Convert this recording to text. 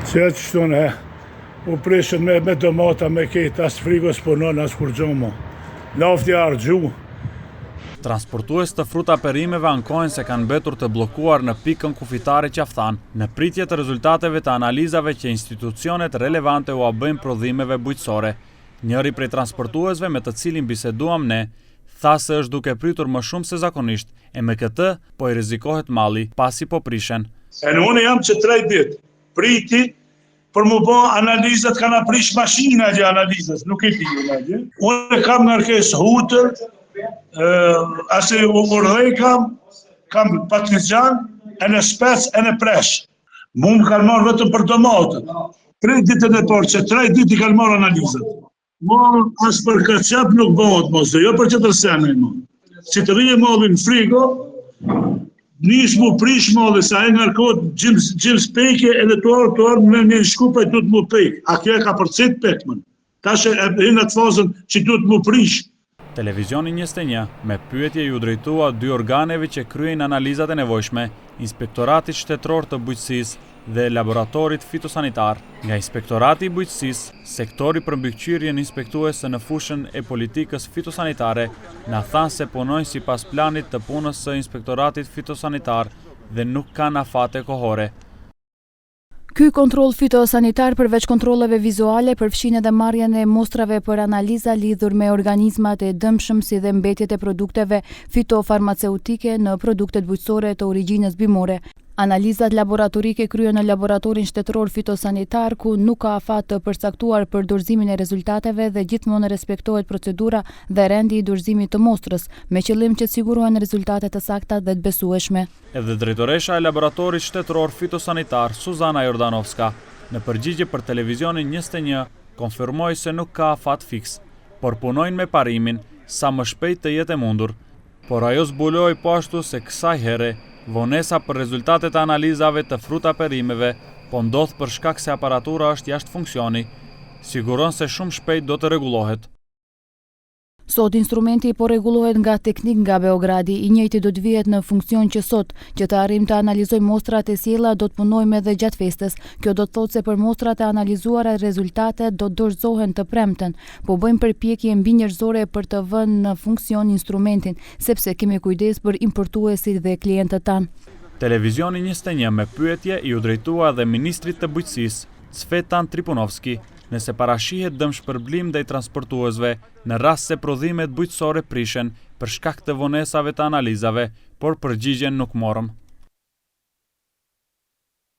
Se që shtone, u prishën me domata, me kejt, as frigos punon, as kur gjomo. Lafti argju. Transportues të fruta perimeve ankojnë se kanë mbetur të bllokuar në pikën kufitare Qaftan, në pritje të rezultateve të analizave që institucionet relevante u bëjnë prodhimeve bujqësore. Njëri prej transportuesve me të cilin biseduam ne, tha se është duke pritur më shumë se zakonisht, e me këtë po i rrezikohet malli, pasi po prishen. Unë jam që 3 ditë, priti, për mu bo analizat, kanë aprish mashina gjë analizat, nuk e ti gjë. Unë kam nërkes hutër, asë urdhej kam patrizan, e në spec, e në presh. Mu më kanë marrë vetëm për domatët. 3 ditën e parë, që 3 ditë i kanë marrë analizat. Mu asë për kërqap nuk bëhot mos, jo për që tërsene mu. Si të rije mallin frigo, nish mu prish malli, sa e nërkot gjimës pejke, edhe të arë me një shkupa i du të mu pejk. A kjo e ka përcit pekmen. Ta shë e hinë atë fazën që du të mu prish. Televizioni 21 me pyetje ju drejtua 2 organeve që kryejnë analizat e nevojshme, Inspektorati Shtetëror të Bujqësisë dhe Laboratorit Fitosanitar. Nga Inspektorati i Bujqësisë, sektori përmbikëqyrjen inspektuese në fushën e politikës fitosanitare na thanë se punojnë sipas planit të punës së Inspektoratit Fitosanitar dhe nuk kanë afate kohore. Ky kontroll fitosanitar përveç kontrolleve vizuale përfshin edhe marrjen e mostrave për analiza lidhur me organizmat e dëmshëm si dhe mbetjet e produkteve fitofarmaceutike në produktet bujqësore të origjinës bimore. Analizat laboratorike kryen në laboratorin shtetëror fitosanitar ku nuk ka afat të përcaktuar për dorëzimin e rezultateve dhe gjithmonë respektohet procedura dhe rendi i dorëzimit të mostrës, me qëllim që të sigurohen rezultate të sakta dhe të besueshme. Edhe drejtoresha e laboratorit shtetëror fitosanitar Suzana Jordanovska, në përgjigje për televizionin 21, konfirmoi se nuk ka afat fiks, por punojnë me parimin sa më shpejt të jetë e mundur. Por ajo zbuloi po ashtu se kësaj here vonesa për rezultatet e analizave të fruta perimeve po ndodh për shkak se aparatura është jashtë funksioni, siguron se shumë shpejt do të rregullohet. Sot instrumenti po rregullohet nga teknik nga Beogradi, i njëjti do të vihet në funksion që sot, që të arrijmë të analizojmë mostrat e sjella do të punojmë edhe gjatë festës. Kjo do të thotë se për mostrat e analizuara rezultatet do të dorëzohen të premten, po bëjmë përpjekje mbinjerëzore për të vënë në funksion instrumentin, sepse kemi kujdes për importuesit dhe klientët tanë. Televizioni 21 me pyetje i u drejtua dhe ministrit të bujqësisë, Cvetan Tripunovski, nëse parashihet dëmshpërblim ndaj transportuesve në rast se prodhimet bujqësore prishen për shkak të vonesave të analizave, por përgjigjen nuk morëm.